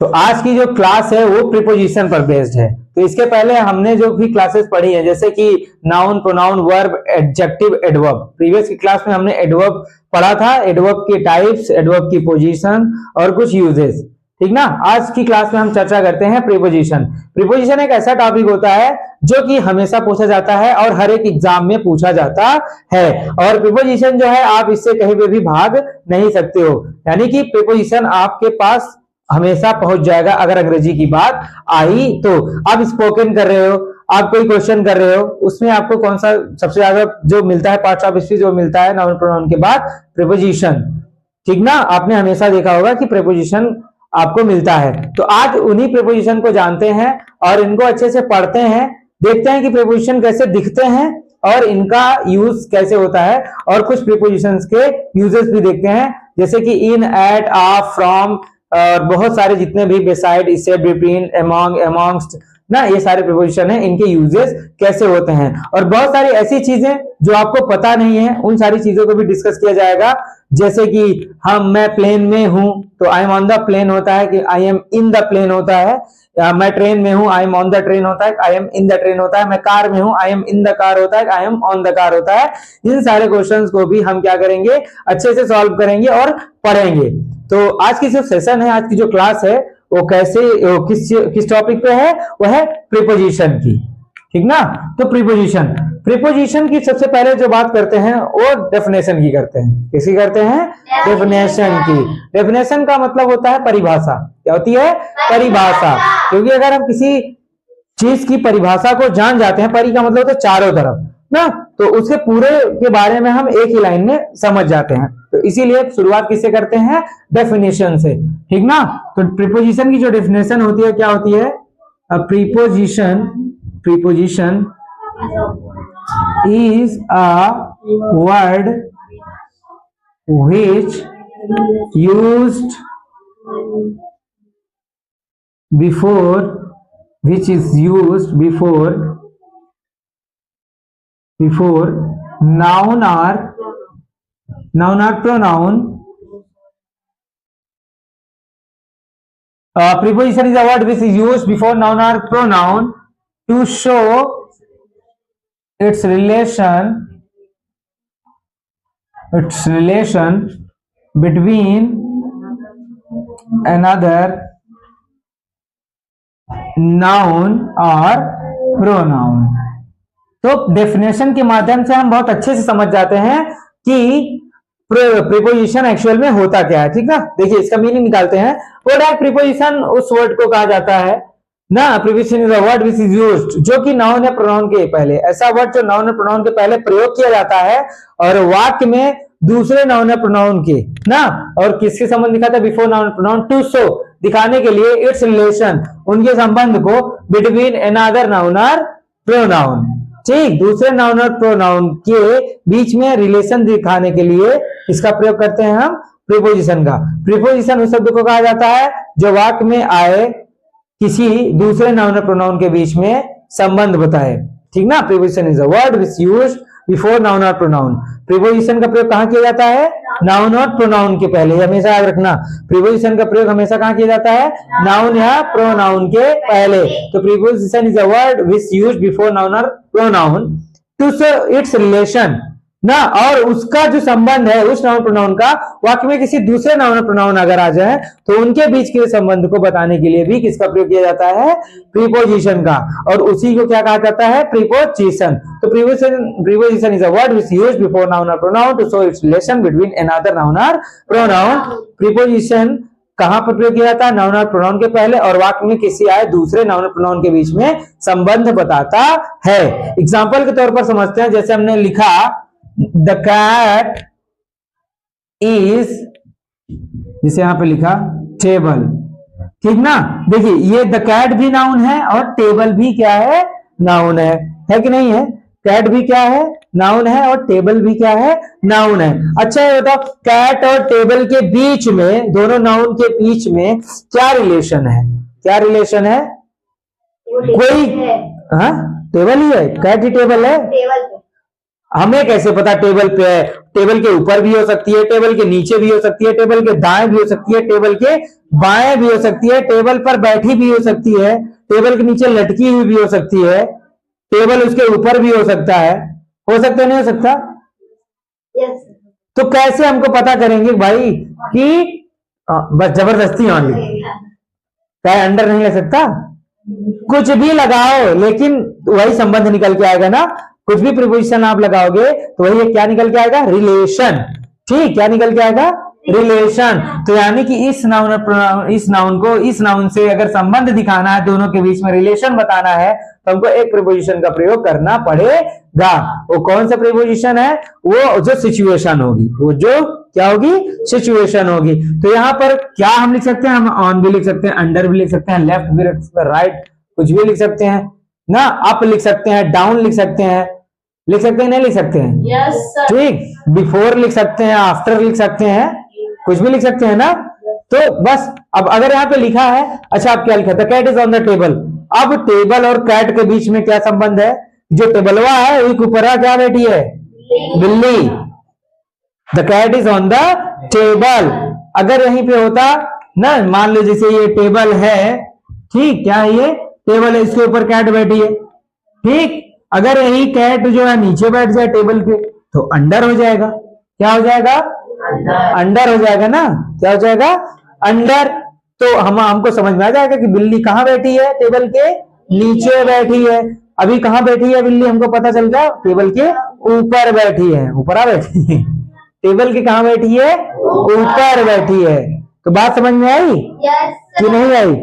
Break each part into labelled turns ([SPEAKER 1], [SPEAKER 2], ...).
[SPEAKER 1] तो आज की जो क्लास है वो प्रीपोजिशन पर बेस्ड है। तो इसके पहले हमने जो भी क्लासेस पढ़ी है जैसे कि noun, pronoun, verb, adjective, adverb, previous की क्लास में हमने एडवर्ब पढ़ा था, एडवर्ब के टाइप्स, एडवर्ब की पोजीशन और कुछ यूजेस, ठीक ना। आज की क्लास में हम चर्चा करते हैं प्रीपोजिशन। प्रीपोजिशन एक ऐसा टॉपिक होता है जो कि हमेशा पूछा जाता है और हर एक एग्जाम में पूछा जाता है। और प्रीपोजिशन जो है आप इससे कहीं पे भी भाग नहीं सकते हो, यानी कि प्रीपोजिशन आपके पास हमेशा पहुंच जाएगा। अगर अंग्रेजी की बात आई तो आप स्पोकन कर रहे हो, आप कोई क्वेश्चन कर रहे हो, उसमें आपको कौन सा सबसे ज्यादा जो मिलता है पार्ट्स ऑफ स्पीच जो मिलता है नाउन प्रोनाउन के बाद प्रीपोजिशन, ठीक ना। आपने हमेशा देखा होगा कि प्रीपोजिशन आपको मिलता है। तो आज उन्हीं प्रीपोजिशन को जानते हैं और इनको अच्छे से पढ़ते हैं, देखते हैं कि प्रीपोजिशन कैसे दिखते हैं और इनका यूज कैसे होता है, और कुछ प्रीपोजिशंस के यूजेस भी देखते हैं जैसे कि इन, एट, ऑफ, फ्रॉम और बहुत सारे जितने भी बिसाइड, इससे, बिटवीन, अमॉन्ग, अमॉन्ग्स्ट ना, ये सारे प्रीपोजिशन हैं, इनके यूजेस कैसे होते हैं। और बहुत सारी ऐसी चीजें जो आपको पता नहीं है उन सारी चीजों को भी डिस्कस किया जाएगा। जैसे कि मैं प्लेन में हूं तो I am on the plane होता है कि I am in the plane होता है, या मैं ट्रेन में हूं I am on the train होता है, I am in the train होता है, मैं कार में हूं I am in the car होता है, I am on the car होता है। इन सारे क्वेश्चंस को भी हम क्या करेंगे, अच्छे से सॉल्व करेंगे और पढ़ेंगे। तो आज की जो सेशन है, आज की जो क्लास है वो कैसे किस टॉपिक पे है, वो है प्रीपोजिशन की, ठीक ना। तो प्रीपोजिशन की सबसे पहले जो बात करते हैं वो डेफिनेशन की करते हैं। किसकी करते हैं? डेफिनेशन की। डेफिनेशन का मतलब होता है परिभाषा। क्या होती है? परिभाषा। क्योंकि अगर हम किसी चीज की परिभाषा को जान जाते हैं, परि का मतलब होता है चारों तरफ ना, तो उसके पूरे के बारे में हम एक ही लाइन में समझ जाते हैं। तो इसीलिए शुरुआत किससे करते हैं? डेफिनेशन से, ठीक ना। तो प्रीपोजिशन की जो डेफिनेशन होती है क्या होती है? Preposition is a word which used before noun or pronoun. Preposition is a word which is used before noun or pronoun to show its relation between another noun or pronoun। तो definition के माध्यम से हम बहुत अच्छे से समझ जाते हैं कि प्रीपोजिशन एक्चुअल में होता क्या है, ठीक ना। देखिए इसका मीनिंग निकालते हैं। वर्ड है प्रीपोजिशन, उस वर्ड को कहा जाता है ना, preposition is a word which is used, जो कि नाउन या प्रोनाउन के पहले, ऐसा वर्ड जो नाउन या प्रोनाउन के पहले प्रयोग किया जाता है और वाक्य में दूसरे नाउन या प्रोनाउन के ना, और किसके संबंध दिखाता है? Before noun pronoun, to show, दिखाने के लिए, इट्स रिलेशन, उनके संबंध को, बिटवीन अनदर नाउन और प्रोनाउन, ठीक, दूसरे नाउन और प्रोनाउन के बीच में रिलेशन दिखाने के लिए इसका प्रयोग करते हैं हम प्रीपोजिशन का। प्रीपोजिशन उस शब्द को कहा जाता है जो वाक्य में आए किसी दूसरे नाउन और प्रोनाउन के बीच में संबंध बताए, ठीक ना। Preposition is a word which used before noun और प्रोनाउन। प्रीपोजिशन का प्रयोग कहां किया जाता है? नाउन और प्रोनाउन के पहले, हमेशा याद रखना। प्रीपोजिशन का प्रयोग हमेशा कहां किया जाता है? नाउन या प्रोनाउन के पहले। तो preposition is a word which used before noun और pronoun to show its relation ना, और उसका जो संबंध है उस नाउन प्रोनाउन का वाक्य में किसी दूसरे नाउन प्रोनाउन अगर आ जाए तो उनके बीच के संबंध को बताने के लिए भी किसका प्रयोग किया जाता है? प्रीपोजिशन का। और उसी को क्या कहा जाता है? प्रीपोजिशन। तो preposition is a word which used before noun और pronoun to show its relation between another noun और प्रोनाउन। प्रीपोजिशन कहां पर प्रयोग किया जाता है? नाउन और प्रोनाउन के पहले, और वाक्य में किसी आए दूसरे नाउन और प्रोनाउन के बीच में संबंध बताता है। एग्जाम्पल के तौर पर समझते हैं, जैसे हमने लिखा The cat is, जिसे यहां पे लिखा टेबल, ठीक ना। देखिए ये द कैट भी नाउन है और टेबल भी क्या है? नाउन है कि नहीं है? कैट भी क्या है? नाउन है, और टेबल भी क्या है? नाउन है। अच्छा ये बताओ, कैट और टेबल के बीच में, दोनों नाउन के बीच में क्या रिलेशन है? क्या रिलेशन है? कोई हाँ टेबल ही है, कैट ही टेबल है। हमें कैसे पता टेबल पे है? टेबल के ऊपर भी हो सकती है, टेबल के नीचे भी हो सकती है, टेबल के दाएं भी हो सकती है, टेबल के बाएं भी हो सकती है, टेबल पर बैठी भी हो सकती है, टेबल के नीचे लटकी हुई भी हो सकती है, टेबल उसके ऊपर भी हो सकता है। हो सकता है नहीं हो सकता?
[SPEAKER 2] yes.
[SPEAKER 1] तो कैसे हमको पता करेंगे भाई कि बस जबरदस्ती मान ली, क्या अंडर नहीं लग सकता? कुछ भी लगाओ लेकिन वही संबंध निकल के आएगा ना। कुछ भी प्रीपोजिशन आप लगाओगे तो वही क्या निकल के आएगा? रिलेशन। ठीक, क्या निकल के आएगा? रिलेशन। तो यानी कि इस नाउन और प्रोनाउन, इस नाउन को इस नाउन से अगर संबंध दिखाना है, दोनों के बीच में रिलेशन बताना है, तो हमको एक प्रीपोजिशन का प्रयोग करना पड़ेगा। वो कौन सा प्रीपोजिशन है? वो जो सिचुएशन होगी, वो जो क्या होगी? सिचुएशन होगी। तो यहाँ पर क्या हम लिख सकते हैं? हम ऑन भी लिख सकते हैं, अंडर भी लिख सकते हैं, लेफ्ट भी लिख सकते हैं, राइट कुछ भी लिख सकते हैं ना, अप लिख सकते हैं, डाउन लिख सकते हैं, लिख सकते हैं नहीं लिख सकते हैं?
[SPEAKER 2] yes,
[SPEAKER 1] ठीक, बिफोर लिख सकते हैं, आफ्टर लिख सकते हैं, कुछ भी लिख सकते हैं ना। तो बस अब अगर यहाँ पे लिखा है, अच्छा आप क्या लिखा था? Cat is on the table. अब टेबल और कैट के बीच में क्या संबंध है? जो टेबलवा है वही ऊपर क्या बैठी है? बिल्ली। The cat is on the table. अगर यहीं पे होता ना, मान लो जैसे ये टेबल है, ठीक, क्या है ये? टेबल है, इसके ऊपर कैट बैठी है, ठीक। अगर यही कैट जो है नीचे बैठ जाए टेबल के तो अंडर हो जाएगा। क्या हो जाएगा? अंडर हो जाएगा ना। क्या हो जाएगा? अंडर। तो हमको समझ में आ जाएगा कि बिल्ली कहाँ बैठी है? टेबल के नीचे बैठी है। अभी कहाँ बैठी है बिल्ली? हमको पता चल गया, टेबल के ऊपर बैठी है। ऊपर बैठी है, टेबल के कहाँ बैठी है? ऊपर बैठी है। तो बात समझ में आई
[SPEAKER 2] yes,
[SPEAKER 1] कि नहीं आई?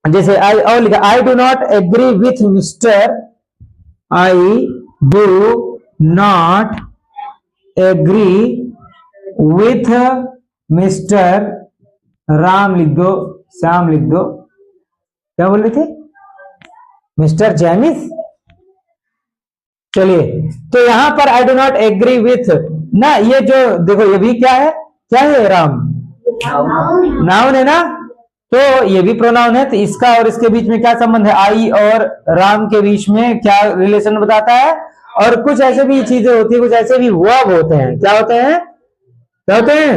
[SPEAKER 1] जैसे आई और लिखा, I do not agree with mister, I do not agree with mister Ram लिख दो, श्याम लिख दो। क्या बोल रहे थे? Mister James. चलिए, तो यहां पर I do not agree with ना, ये जो देखो ये भी क्या है? क्या है? राम नाउन है ना, तो ये भी प्रोनाउन है। तो इसका और इसके बीच में क्या संबंध है? आई और राम के बीच में क्या रिलेशन बताता है? और कुछ ऐसे भी चीजें होती है, कुछ ऐसे भी वर्ब होते हैं। क्या होते हैं? क्या होते हैं?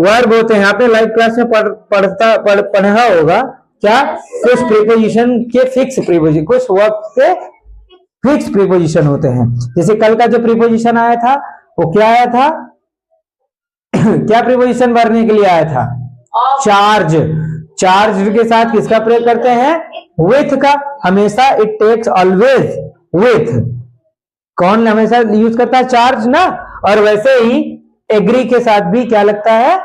[SPEAKER 1] वर्ब होते हैं। आपने लाइव क्लास में पढ़ा होगा क्या? कुछ प्रीपोजिशन के फिक्स प्रीपोजिशन, कुछ वर्ब के फिक्स प्रीपोजिशन होते हैं। जैसे कल का जो प्रीपोजिशन आया था वो क्या आया था? क्या प्रीपोजिशन भरने के लिए आया था? चार्ज। चार्ज के साथ किसका प्रयोग करते हैं? विथ का। हमेशा इट टेक्स ऑलवेज विथ। कौन हमेशा यूज करता है? चार्ज ना। और वैसे ही एग्री के साथ भी क्या लगता है?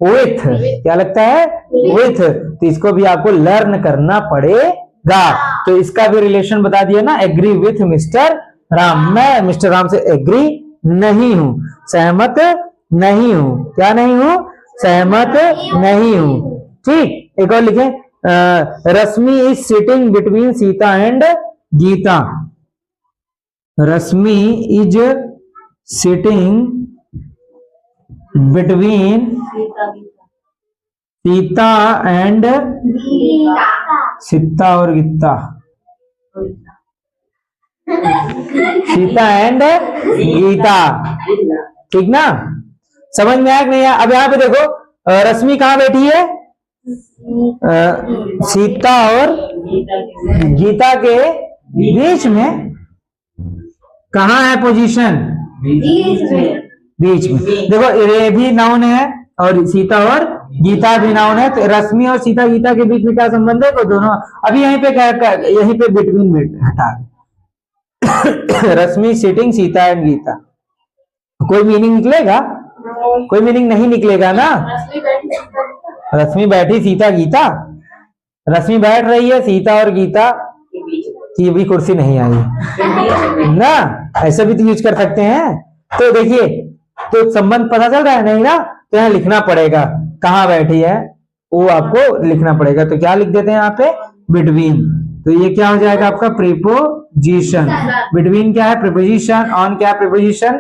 [SPEAKER 1] विथ। क्या लगता है? विथ। तो इसको भी आपको लर्न करना पड़ेगा। तो इसका भी रिलेशन बता दिया ना, एग्री विथ मिस्टर राम। मैं मिस्टर राम से एग्री नहीं हूं, सहमत नहीं हूं। क्या नहीं हूं? सहमत नहीं हूं। ठीक, एक और लिखें, Rashmi is sitting between Sita and Gita. Rashmi is sitting between Sita and Sita और गीता, सीता एंड गीता। ठीक ना? समझ में आया कि नहीं? अब यहाँ पे देखो, रश्मि कहाँ बैठी है? सीता और गीता के बीच में। कहाँ है पोजीशन? बीच में। देखो ये भी नाउन है और सीता और गीता भी नाउन है। तो रश्मि और सीता गीता के बीच में क्या संबंध है? तो दोनों अभी यहीं पे यहीं पे बिटवीन में हटा रश्मि सिटिंग सीता एंड गीता। कोई मीनिंग निकलेगा? कोई मीनिंग नहीं निकलेगा ना। रश्मि बैठी सीता गीता, रश्मि बैठ रही है सीता और गीता की भी कुर्सी नहीं आई ना, ऐसे भी तो यूज कर सकते हैं। तो देखिए, तो संबंध पता चल रहा है नहीं ना? तो यहाँ लिखना पड़ेगा कहाँ बैठी है, वो आपको लिखना पड़ेगा। तो क्या लिख देते हैं यहाँ पे? बिटवीन। तो ये क्या हो जाएगा आपका? प्रीपोजिशन। बिटवीन क्या है? प्रीपोजिशन। ऑन क्या है? प्रीपोजिशन।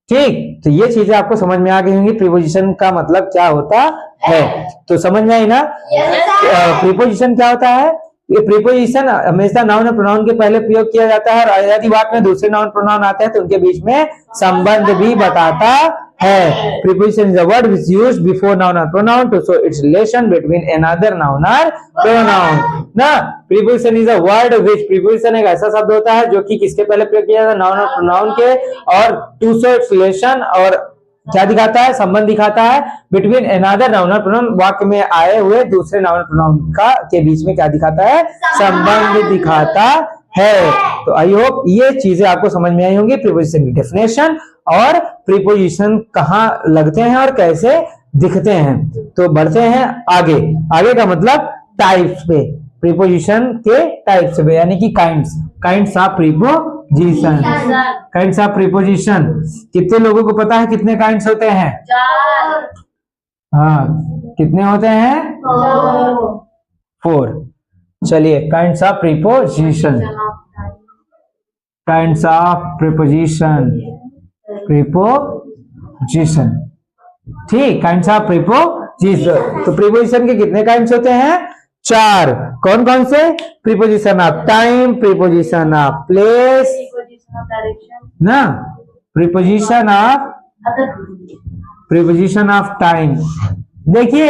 [SPEAKER 1] ठीक, तो ये चीजें आपको समझ में आ गई होंगी, प्रीपोजिशन का मतलब क्या होता है। तो समझ में आई ना? प्रीपोजिशन क्या होता है? ये प्रीपोजिशन हमेशा नाउन और प्रोनाउन के पहले प्रयोग किया जाता है, और यदि वाक्य में दूसरे नाउन प्रोनाउन आते हैं तो उनके बीच में संबंध भी बताता है। Preposition is a word which used before noun और pronoun to show its relation between another noun और प्रोनाउन ना। Preposition is a word which, preposition एक ऐसा शब्द होता है जो कि किसके पहले प्रयोग किया जाता है, नाउन और प्रोनाउन के, और टू शो इट्स रिलेशन, और क्या दिखाता है, संबंध दिखाता है बिटवीन अनदर नाउन और प्रोनाउन, वाक्य में आए हुए दूसरे नाउन और प्रोनाउन का के बीच में क्या दिखाता है, संबंध दिखाता है। तो आई होप ये चीजें आपको समझ में आई होंगी, प्रीपोजिशन की डेफिनेशन और प्रीपोजिशन कहाँ लगते हैं और कैसे दिखते हैं। तो बढ़ते हैं आगे, आगे का मतलब टाइप्स पे, प्रीपोजिशन के टाइप्स पे, यानी कि kinds of preposition. Kinds of preposition कितने लोगों को पता है कितने काइंड्स होते हैं?
[SPEAKER 2] 4।
[SPEAKER 1] हाँ, कितने होते हैं? 4। चलिए, kinds of preposition, kinds of preposition, preposition, ठीक, काइंड्स ऑफ प्रीपोजिशन। तो प्रीपोजिशन के कितने काइंड्स होते हैं? 4। कौन कौन से? Preposition of time, preposition of place ना, प्रीपोजिशन ऑफ टाइम। देखिए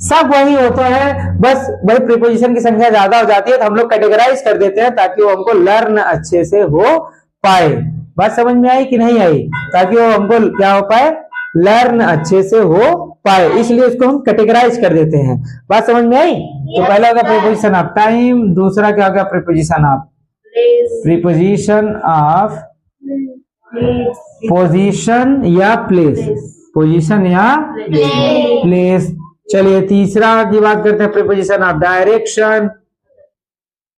[SPEAKER 1] सब वही होते हैं, बस वही प्रीपोजिशन की संख्या ज्यादा हो जाती है तो हम लोग कैटेगराइज कर देते हैं ताकि वो हमको लर्न अच्छे से हो पाए। बात समझ में आई कि नहीं आई? ताकि वो हमको क्या हो पाए, लर्न अच्छे से हो पाए, इसलिए उसको हम कैटेगराइज कर देते हैं। बात समझ में आई? तो पहला होगा प्रीपोजिशन ऑफ टाइम, दूसरा क्या होगा, preposition of preposition of position या प्लेस, पोजीशन या प्लेस। चलिए तीसरा की बात करते हैं, preposition of direction,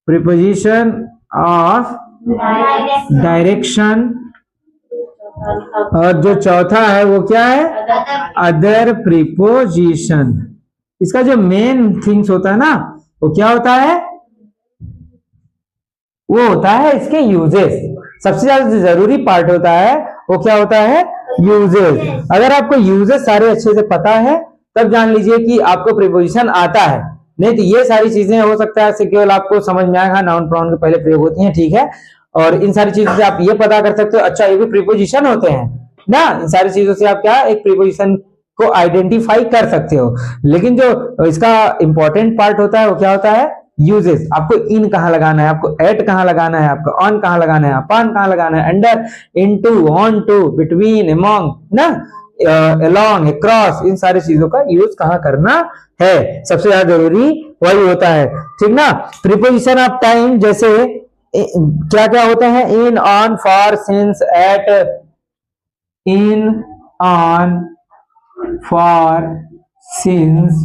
[SPEAKER 1] preposition of direction, और जो चौथा है वो क्या है, अदर प्रीपोजिशन। इसका जो मेन थिंग्स होता है ना, वो क्या होता है, वो होता है इसके यूजेस। सबसे ज्यादा जरूरी पार्ट होता है वो क्या होता है, यूजेस। अगर आपको यूजेस सारे अच्छे से पता है तब जान लीजिए कि आपको प्रीपोजिशन आता है, नहीं तो ये सारी चीजें हो सकता है केवल आपको समझ में आएगा नाउन प्रोनाउन के पहले प्रयोग होती हैं, ठीक है, और इन सारी चीजों से आप ये पता कर सकते हो अच्छा ये भी प्रीपोजिशन होते हैं ना। इन सारी चीजों से आप क्या एक प्रीपोजिशन को आइडेंटिफाई कर सकते हो। लेकिन जो इसका इंपॉर्टेंट पार्ट होता है वो क्या होता है, यूजेस। आपको इन कहाँ लगाना है, आपको एट कहाँ लगाना है, आपको ऑन कहाँ लगाना है, अपॉन कहाँ लगाना है, under, into, on to, between, among ना, अलोंग, अक्रॉस, इन सारी चीजों का यूज कहाँ करना है, सबसे ज्यादा जरूरी वही होता है, ठीक ना। प्रीपोजिशन ऑफ टाइम जैसे क्या क्या होते हैं, in, on, for, since, at, in, on, for, since,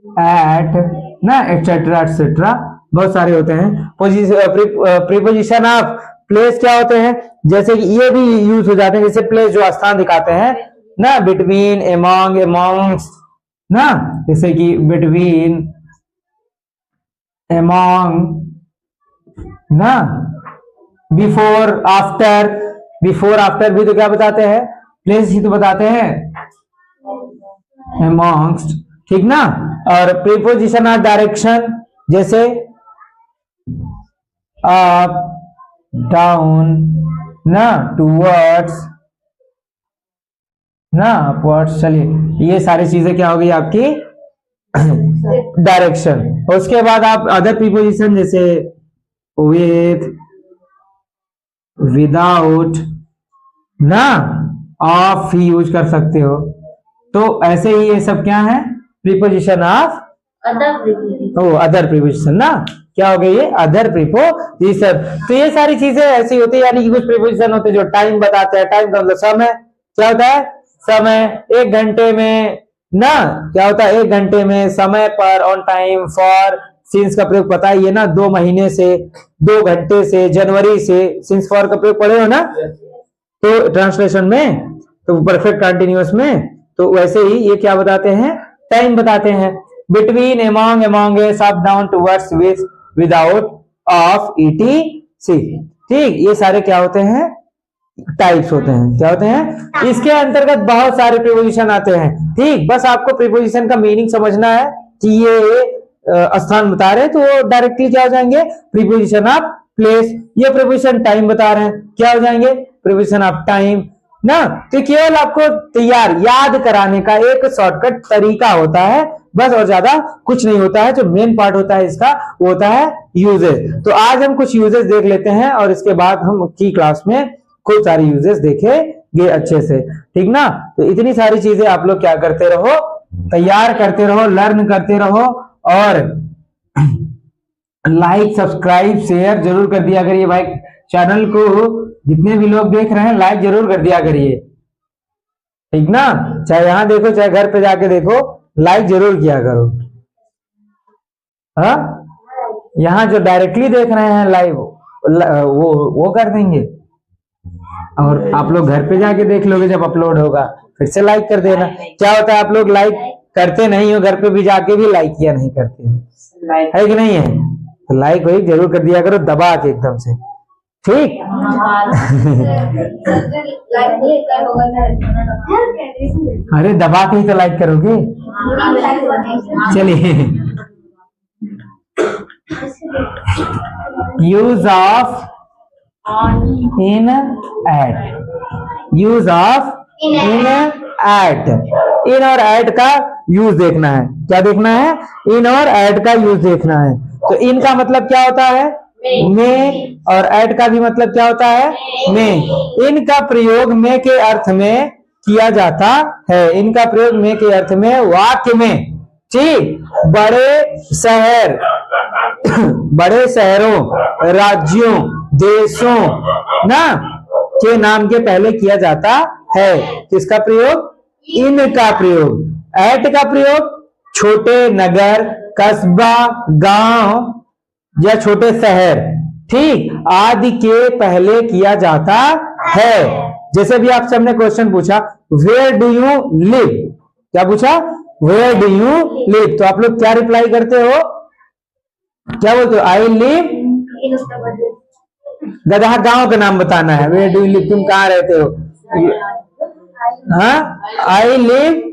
[SPEAKER 1] at ना, एटसेट्रा एटसेट्रा, बहुत सारे होते हैं। प्रीपोजिशन ऑफ प्लेस क्या होते हैं, जैसे कि ये भी यूज हो जाते हैं, जैसे प्लेस जो स्थान दिखाते हैं ना, बिटवीन, अमॉन्ग, अमॉन्ग्स ना, जैसे कि बिटवीन, अमॉन्ग ना, बिफोर, आफ्टर, बिफोर आफ्टर भी तो क्या बताते हैं, प्लेस ही तो बताते हैं, अमॉन्ग्स, ठीक ना। और प्रीपोजिशन ऑफ डायरेक्शन जैसे अप, डाउन ना, टूवर्ड्स ना, अपवर्ड्स। चलिए ये सारी चीजें क्या हो गई आपकी डायरेक्शन। उसके बाद आप अदर प्रीपोजिशन जैसे विथ, विदाउट ना, ऑफ ही यूज कर सकते हो। तो ऐसे ही ये सब क्या है, प्रीपोजिशन ऑफ अदर प्रीपोजिशन ना, क्या हो गई ये, अदर प्रीपोजिशन। तो ये सारी चीजें ऐसी होती है, यानी कि कुछ प्रीपोजिशन होते हैं जो टाइम बताते हैं, टाइम का मतलब समय, क्या होता है, समय, 1 घंटे में ना, क्या होता है, 1 घंटे में, समय पर, ऑन टाइम, फॉर, सिंस का प्रयोग पता है ये ना, 2 महीने से, 2 घंटे से, जनवरी से, सिंस फॉर का प्रयोग पढ़े हो ना, तो ट्रांसलेशन में, तो परफेक्ट कंटिन्यूअस में, तो वैसे ही ये क्या बताते हैं, टाइम बताते हैं। Between, among, amongst, up, down, towards, with, without, of, ETC, ठीक, ये सारे क्या होते हैं, टाइप्स होते हैं, क्या होते हैं। इसके अंतर्गत बहुत सारे प्रीपोजिशन आते हैं, ठीक, बस आपको प्रीपोजिशन का मीनिंग समझना है कि ये स्थान बता रहे हैं तो वो डायरेक्टली क्या हो जाएंगे, प्रीपोजिशन ऑफ प्लेस। ये प्रीपोजिशन टाइम बता रहे हैं, क्या हो जाएंगे, प्रीपोजिशन ऑफ टाइम ना। तो केवल आपको तैयार याद कराने का एक शॉर्टकट तरीका होता है बस, और ज्यादा कुछ नहीं होता है। जो मेन पार्ट होता है इसका वो होता है यूजेस। तो आज हम कुछ यूजेस देख लेते हैं और इसके बाद हम की क्लास में खूब सारी यूजेस देखेंगे अच्छे से, ठीक ना। तो इतनी सारी चीजें आप लोग क्या करते रहो, तैयार करते रहो, लर्न करते रहो, और लाइक सब्सक्राइब शेयर जरूर कर दिया करिए भाई। चैनल को जितने भी लोग देख रहे हैं लाइक जरूर कर दिया करिए, ठीक ना। चाहे यहां देखो चाहे घर पे जाके देखो, लाइक जरूर किया करो। हाँ, यहाँ जो डायरेक्टली देख रहे हैं लाइव वो कर देंगे, और आप लोग घर पे जाके देख लोगे जब अपलोड होगा, फिर से लाइक कर देना। क्या होता है आप लोग लाइक करते नहीं हो, घर पे भी जाके भी लाइक किया नहीं करते हो, है कि नहीं है। तो लाइक वही जरूर कर दिया करो दबा के एकदम से, ठीक। अरे दबा के ही तो लाइक करोगे। चलिए, use of in at, use of in at. In और एट का यूज देखना है, क्या देखना है, इन और एट का यूज देखना है। तो इन का मतलब क्या होता है, में, और एट का भी मतलब क्या होता है, में। इनका प्रयोग में के अर्थ में किया जाता है, इनका प्रयोग में के अर्थ में वाक्य में, ठीक। बड़े शहर, बड़े शहरों, राज्यों, देशों ना के नाम के पहले किया जाता है। किसका प्रयोग, इनका प्रयोग। एट का प्रयोग छोटे नगर, कस्बा, गांव या छोटे शहर, ठीक, आदि के पहले किया जाता है। जैसे भी आपसे हमने क्वेश्चन पूछा, वेयर डू यू लिव, क्या पूछा, वेयर डू यू लिव, तो आप लोग क्या रिप्लाई करते हो, क्या बोलते हो, आई लिव। गधा गांव का नाम बताना है, वेयर डू यू लिव, तुम कहाँ रहते हो, हाँ, आई लिव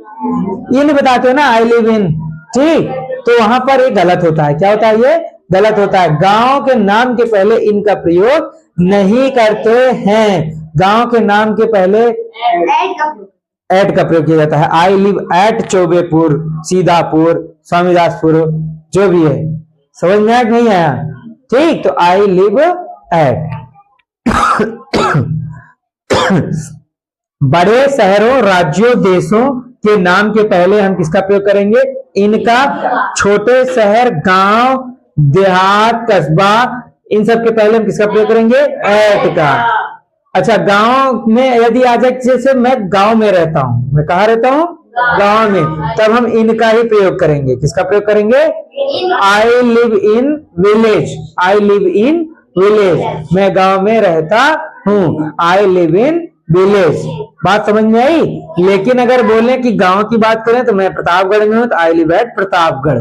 [SPEAKER 1] इन बताते हो ना, आई लिव इन, ठीक। तो वहां पर एक गलत होता है, क्या होता है, ये गलत होता है। गांव के नाम के पहले इनका प्रयोग नहीं करते हैं, गांव के नाम के पहले एट का प्रयोग किया जाता है। आई लिव एट चौबेपुर, सीधापुर, स्वामीदासपुर, जो भी है, समझ में आया कि नहीं आया, ठीक। तो आई लिव एट। बड़े शहरों, राज्यों, देशों के नाम के पहले हम किसका प्रयोग करेंगे, इनका। छोटे शहर, गांव, देहात, कस्बा, इन सब के पहले हम किसका प्रयोग करेंगे, एट का। अच्छा, गांव में यदि आ जाए, जैसे मैं गांव में रहता हूं, मैं कहाँ रहता हूं, गांव में, तब हम इनका ही प्रयोग करेंगे। किसका प्रयोग करेंगे, I live in village, I live in village, मैं गांव में रहता हूं, आई लिव इन विलेज। बात समझ में आई। लेकिन अगर बोले कि गांव की बात करें तो मैं प्रतापगढ़ में हूं, तो आई लिव एट प्रतापगढ़,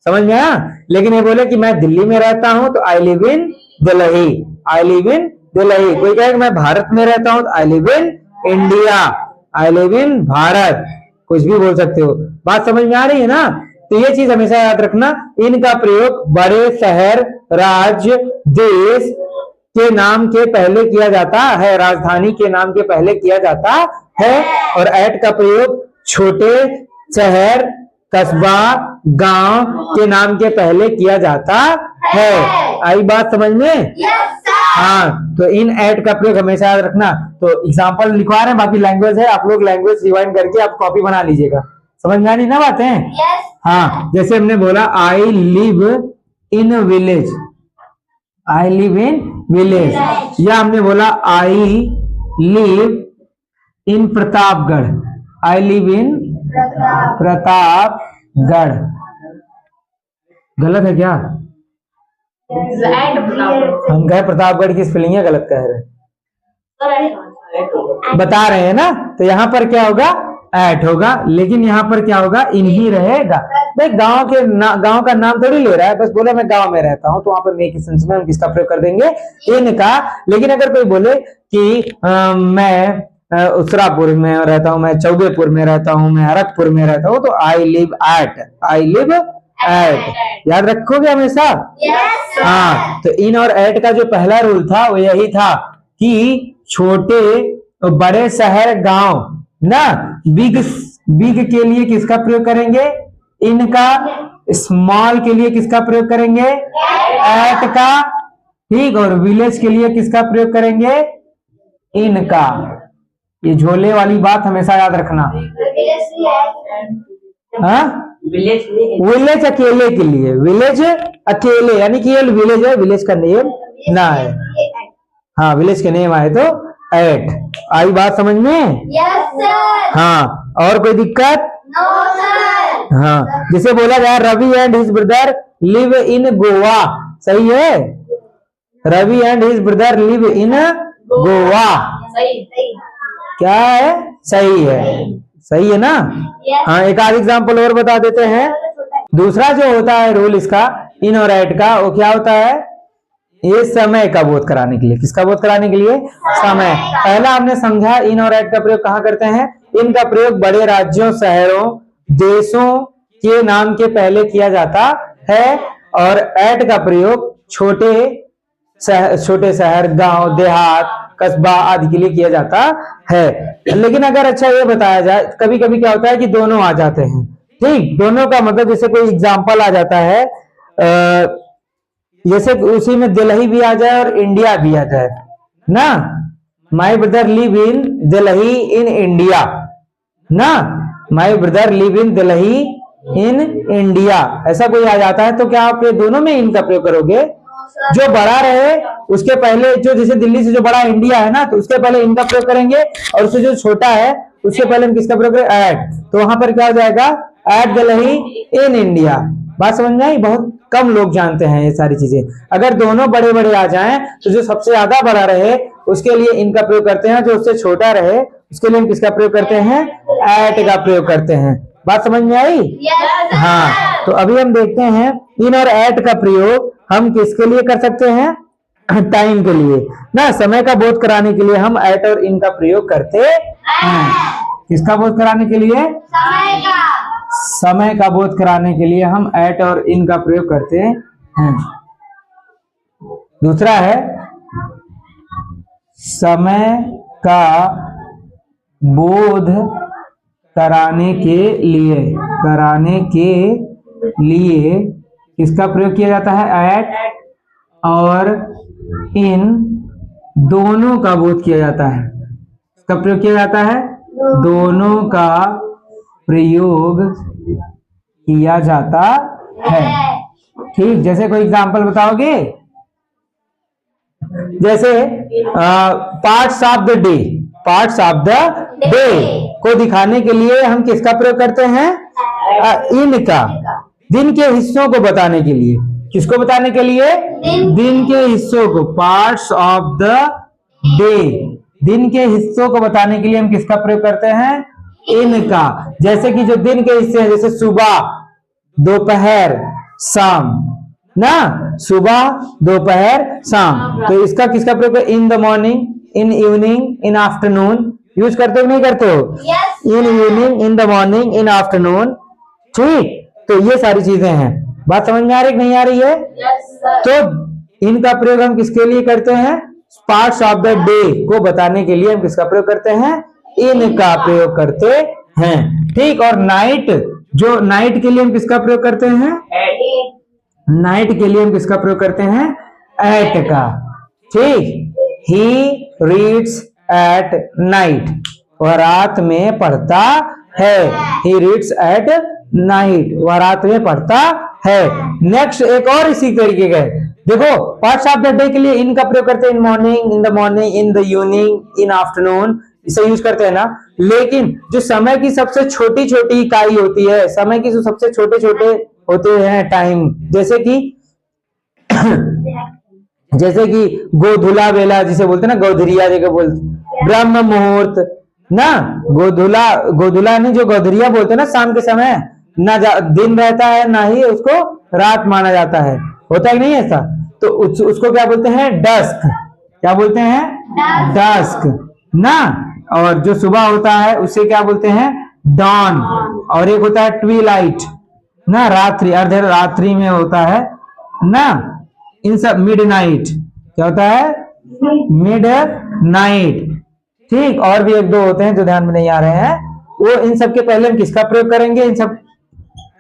[SPEAKER 1] समझ में आया। लेकिन ये बोले कि मैं दिल्ली में रहता हूं, तो I live in Delhi, I live in Delhi. कोई कहे कि मैं भारत में रहता हूं, तो I live in India, I live in Bharat, कुछ भी बोल सकते हो। बात समझ में आ रही है ना। तो ये चीज हमेशा याद रखना, इनका प्रयोग बड़े शहर, राज्य, देश के नाम के पहले किया जाता है, राजधानी के नाम के पहले किया जाता है। और एट का प्रयोग छोटे शहर, कस्बा, गांव के नाम के पहले किया जाता है। आई बात समझ में, हाँ। तो इन एट का प्रयोग हमेशा याद रखना। तो एग्जाम्पल लिखवा रहे हैं, बाकी लैंग्वेज है, आप लोग लैंग्वेज रिवाइंड करके आप कॉपी बना लीजिएगा। समझ में आ रही ना बातें, हाँ। जैसे हमने बोला I live in village, I live in village, या हमने बोला I live in Pratapgarh, I live in Pratapgarh, गलत है क्या, हम कहे प्रतापगढ़ की स्पेलिंग है, गलत कह रहे, बता रहे हैं ना। तो यहाँ पर क्या होगा, एट होगा, लेकिन यहाँ पर क्या होगा, इन ही रहेगा। भाई गांव के गांव का नाम थोड़ी ले रहा है, बस बोले मैं गांव में रहता हूं, तो वहां पर मेक सेंस में हम किसका प्रयोग कर देंगे, इनका। लेकिन अगर कोई बोले कि मैं उसरापुर में रहता हूं, मैं चौबेपुर में रहता हूं, मैं हरकपुर में रहता हूं, तो I live at, I live at. याद रखोगे हमेशा?
[SPEAKER 2] Yes, sir.
[SPEAKER 1] हाँ, तो इन और एट का जो पहला रूल था वो यही था कि छोटे और बड़े शहर गांव ना, बिग के लिए किसका प्रयोग करेंगे? इनका। स्मॉल के लिए किसका प्रयोग करेंगे? एट का। ठीक, और विलेज के लिए किसका प्रयोग करेंगे? इनका। ये झोले वाली बात हमेशा याद रखना। हाँ, विलेज अकेले के लिए, विलेज अकेले, यानी कि ये विलेज है, विलेज का नेम ना है। हाँ, विलेज के नेम आए तो एट। आई बात समझ में?
[SPEAKER 2] Yes, sir.
[SPEAKER 1] हाँ, और कोई दिक्कत?
[SPEAKER 2] No, sir.
[SPEAKER 1] हाँ, जिसे बोला जाए Ravi and his brother live in Goa, सही है? Ravi and his brother live in Goa,
[SPEAKER 2] सही।
[SPEAKER 1] क्या है? सही है, सही है ना?
[SPEAKER 2] Yes.
[SPEAKER 1] हाँ, एक आध एग्जाम्पल और बता देते हैं। दूसरा जो होता है रूल इसका इन और एट का, वो क्या होता है? ये समय का बोध कराने के लिए। किसका बोध कराने के लिए? समय। पहला हमने समझा इन और एट का प्रयोग कहाँ करते हैं? इनका प्रयोग बड़े राज्यों, शहरों, देशों के नाम के पहले किया जाता है, और एट का प्रयोग छोटे शहर, गांव, देहात, कस्बा आदि के लिए किया जाता है। लेकिन अगर अच्छा ये बताया जाए, कभी कभी क्या होता है कि दोनों आ जाते हैं। ठीक, दोनों का मतलब जैसे कोई एग्जाम्पल आ जाता है, जैसे उसी में दिल्ली भी आ जाए और इंडिया भी आ जाए ना। My brother live in Delhi in India ना, my brother live in Delhi in India, ऐसा कोई आ जाता है तो क्या आप ये दोनों में इनका प्रयोग करोगे? जो बड़ा रहे उसके पहले, जो जैसे दिल्ली से जो बड़ा इंडिया है ना, तो उसके पहले इनका प्रयोग करेंगे, और उससे जो छोटा है उसके पहले हम किसका प्रयोग करें? एट। तो वहां पर क्या हो जाएगा? At Delhi in India. बात समझ में आई? बहुत कम लोग जानते हैं ये सारी चीजें। अगर दोनों बड़े बड़े आ जाएं तो जो सबसे ज्यादा बड़ा रहे उसके लिए इनका प्रयोग करते हैं, जो उससे छोटा रहे उसके लिए हम किसका प्रयोग करते हैं? एट का प्रयोग करते हैं। बात समझ में आई?
[SPEAKER 2] Yes,
[SPEAKER 1] हाँ, तो अभी हम देखते हैं इन और एट का प्रयोग हम किसके लिए कर सकते हैं? टाइम के लिए ना, समय का बोध कराने के लिए हम एट और इन का प्रयोग करते हैं। किसका बोध कराने के लिए?
[SPEAKER 2] समय का।
[SPEAKER 1] समय का बोध कराने के लिए हम एट और इन का प्रयोग करते हैं। दूसरा है समय का बोध कराने के लिए किसका प्रयोग किया जाता है? एट और इन दोनों का बोध किया जाता है। इसका प्रयोग किया जाता है? दोनों का प्रयोग किया जाता है। ठीक, जैसे कोई एग्जांपल बताओगे? जैसे पार्ट्स ऑफ द डे को दिखाने के लिए हम किसका प्रयोग करते हैं? इनका। दिन के हिस्सों को बताने के लिए, किसको बताने के लिए? दिन के हिस्सों को, पार्ट्स ऑफ द डे, दिन के हिस्सों को बताने के लिए हम किसका प्रयोग करते हैं? इनका। जैसे कि जो दिन के हिस्से हैं, जैसे सुबह, दोपहर, शाम ना, सुबह, दोपहर, शाम, तो इसका किसका प्रयोग? In the morning, in evening, in afternoon. Use करते हो नहीं करते हो? In evening, in the morning, in afternoon. ठीक, तो ये सारी चीजें हैं। बात समझ में आ रही कि नहीं आ रही है? तो इनका प्रयोग हम किसके लिए करते हैं? पार्ट्स ऑफ द डे को बताने के लिए हम किसका प्रयोग करते हैं? इनका प्रयोग करते हैं। ठीक, और नाइट, जो नाइट के लिए हम किसका प्रयोग करते हैं? नाइट के लिए हम किसका प्रयोग करते हैं? एट का। ठीक, ही रीड्स एट नाइट, वह रात में पढ़ता है। ही रीड्स एट नाइट, वह रात में पढ़ता है। नेक्स्ट एक और इसी तरीके का है। देखो, पार्ट्स ऑफ द डे के लिए इनका प्रयोग करते हैं, in morning, in the morning, in the evening, in afternoon, इसे यूज करते हैं ना। लेकिन जो समय की सबसे छोटी छोटी इकाई होती है, समय की जो सबसे छोटे छोटे होते हैं टाइम, जैसे कि गोधुला वेला जिसे बोलते हैं ना, गोधरिया जगह बोलते, ब्रह्म मुहूर्त ना, गोधुला नहीं, जो गोधरिया बोलते हैं ना, शाम के समय ना दिन रहता है ना ही उसको रात माना जाता है, होता है नहीं ऐसा? तो उसको क्या बोलते हैं? डस्क। क्या बोलते हैं? डस्क ना। और जो सुबह होता है उसे क्या बोलते हैं? डॉन। और एक होता है ट्विलाइट ना, रात्रि, अर्ध रात्रि में होता है ना, इन सब मिड नाइट, क्या होता है, मिड नाइट। ठीक, और भी एक दो होते हैं जो ध्यान में नहीं आ रहे हैं, वो इन सब के पहले हम किसका प्रयोग करेंगे, इन सब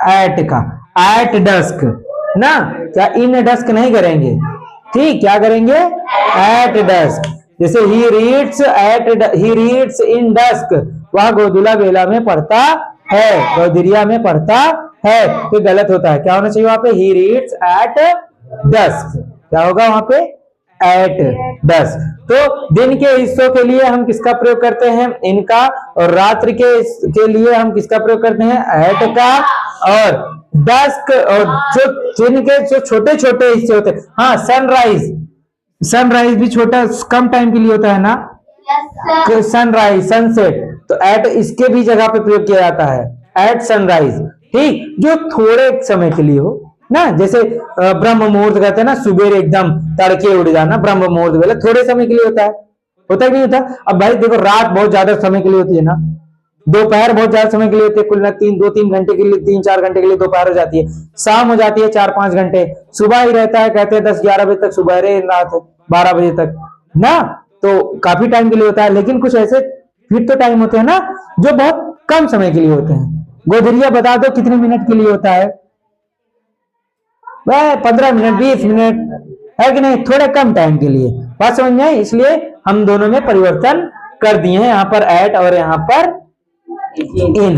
[SPEAKER 1] एट का, एट डस्क ना, क्या इन डस्क नहीं करेंगे, ठीक, क्या करेंगे, एट डस्क। जैसे ही रीड्स इन डस्क, वह गोधुला बेला में पढ़ता है, गोधरिया में पढ़ता है, तो गलत होता है, क्या होना चाहिए वहां पे, ही रीड्स एट डस्क, क्या होगा वहां पे, एट डस्क। तो दिन के हिस्सों के लिए हम किसका प्रयोग करते हैं, इनका, और रात्रि के लिए हम किसका प्रयोग करते हैं, एट का, और डस्क, और जो दिन के जो छोटे छोटे हिस्से होते हैं, हाँ, सनराइज भी छोटा कम टाइम के लिए होता है ना, सनराइज, सनसेट, तो एट इसके भी जगह पे प्रयोग किया जाता है, एट सनराइज। ठीक, जो थोड़े समय के लिए हो ना, जैसे ब्रह्म मुहूर्त कहते हैं ना, सुबह एकदम तड़के उड़ जाना, ब्रह्म मुहूर्त बोले, थोड़े समय के लिए होता है कि नहीं होता। अब भाई देखो, रात बहुत ज्यादा समय के लिए होती है ना, दोपहर बहुत ज्यादा समय के लिए होती है, कुल ना 2-3 घंटे के लिए, 3-4 घंटे के लिए दोपहर हो जाती है, शाम हो जाती है 4-5 घंटे, सुबह ही रहता है, कहते हैं 10-11 बजे तक सुबह, रात 12 बजे तक ना, तो काफी टाइम के लिए होता है। लेकिन कुछ ऐसे फिर तो टाइम होते हैं ना जो बहुत कम समय के लिए होते हैं। गोधरिया बता दो कितने मिनट के लिए होता है, वह 15 मिनट 20 मिनट है कि नहीं, थोड़े कम टाइम के लिए, बात समझ में आई। इसलिए हम दोनों में परिवर्तन कर दिए हैं, यहाँ पर एट और यहाँ पर इन।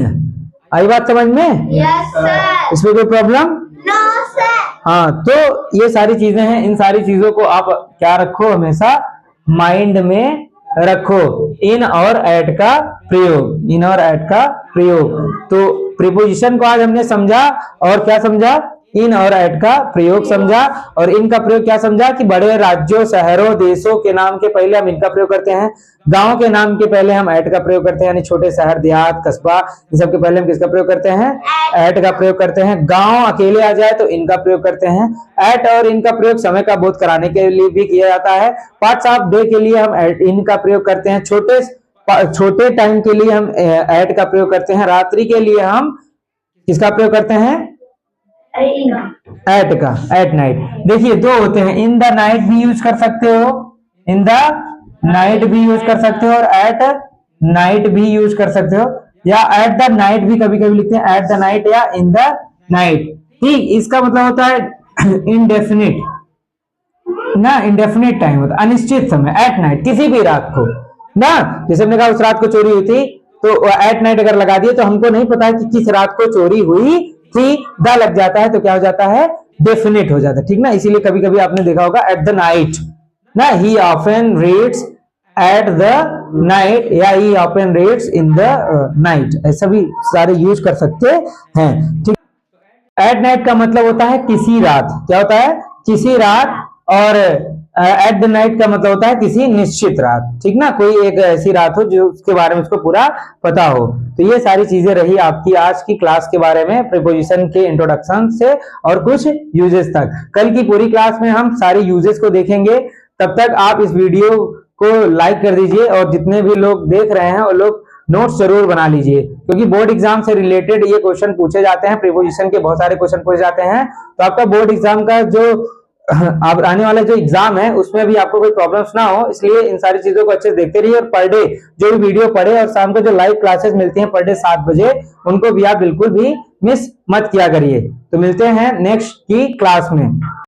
[SPEAKER 1] आई बात समझ में,
[SPEAKER 2] यस सर,
[SPEAKER 1] इसमें कोई प्रॉब्लम,
[SPEAKER 2] नो सर।
[SPEAKER 1] हाँ, तो ये सारी चीजें हैं, इन सारी चीजों को आप क्या रखो, हमेशा माइंड में रखो, इन और एट का प्रयोग, इन और एट का प्रयोग। तो प्रीपोजिशन को आज हमने समझा, और क्या समझा, इन और एट का प्रयोग समझा, और इनका प्रयोग क्या समझा कि बड़े राज्यों, शहरों, देशों के नाम के पहले हम इनका प्रयोग करते हैं, गांव के नाम के पहले हम एट का प्रयोग करते हैं, यानी छोटे शहर, देहात, कस्बा, इन सब के पहले हम किसका प्रयोग करते हैं, एट का प्रयोग करते हैं। गांव अकेले आ जाए तो इनका प्रयोग करते हैं। एट और इनका प्रयोग समय का बोध कराने के लिए भी किया जाता है। पार्ट्स ऑफ डे के लिए हम इनका प्रयोग करते हैं, छोटे टाइम के लिए हम एट का प्रयोग करते हैं। रात्रि के लिए हम किसका प्रयोग करते हैं, एट का, एट नाइट। देखिए दो होते हैं, इन द नाइट भी यूज कर सकते हो, इन द नाइट भी यूज कर सकते हो, और एट नाइट भी यूज कर सकते हो, या एट द नाइट भी कभी कभी लिखते हैं, एट द नाइट या इन द नाइट। ठीक, इसका मतलब होता है इनडेफिनिट ना, इनडेफिनिट टाइम होता है, अनिश्चित समय, एट नाइट, किसी भी रात को ना। जैसे हमने कहा उस रात को चोरी हुई थी, तो एट नाइट अगर लगा दिए तो हमको नहीं पता कि किस रात को चोरी हुई थी, द लग जाता है तो क्या हो जाता है, डेफिनेट हो जाता है। ठीक ना, इसीलिए कभी कभी आपने देखा होगा एट द नाइट ना, he often reads at the night, या he often reads in the night, ऐसा भी सारे यूज कर सकते हैं। ठीक, एट नाइट का मतलब होता है किसी रात, क्या होता है, किसी रात, और एट द नाइट का मतलब होता है किसी निश्चित रात। ठीक ना, कोई एक ऐसी रात हो जो उसके बारे में उसको पूरा पता हो। तो ये सारी चीजें रही आपकी आज की क्लास के बारे में, प्रीपोजिशन के इंट्रोडक्शन से और कुछ यूजेस तक। कल की पूरी क्लास में हम सारे यूजेस को देखेंगे। तब तक आप इस वीडियो को लाइक कर दीजिए, और जितने भी लोग देख रहे हैं वो लोग नोट्स जरूर बना लीजिए, क्योंकि बोर्ड एग्जाम से रिलेटेड ये क्वेश्चन पूछे जाते हैं, प्रीपोजिशन के बहुत सारे क्वेश्चन पूछे जाते हैं। तो आपका बोर्ड एग्जाम का जो अब आने वाला जो एग्जाम है उसमें भी आपको कोई प्रॉब्लम्स ना हो, इसलिए इन सारी चीजों को अच्छे से देखते रहिए। और पर डे जो भी वीडियो पढ़े, और शाम को जो लाइव क्लासेस मिलती हैं पर डे 7 बजे, उनको भी आप बिल्कुल भी मिस मत किया करिए। तो मिलते हैं नेक्स्ट की क्लास में।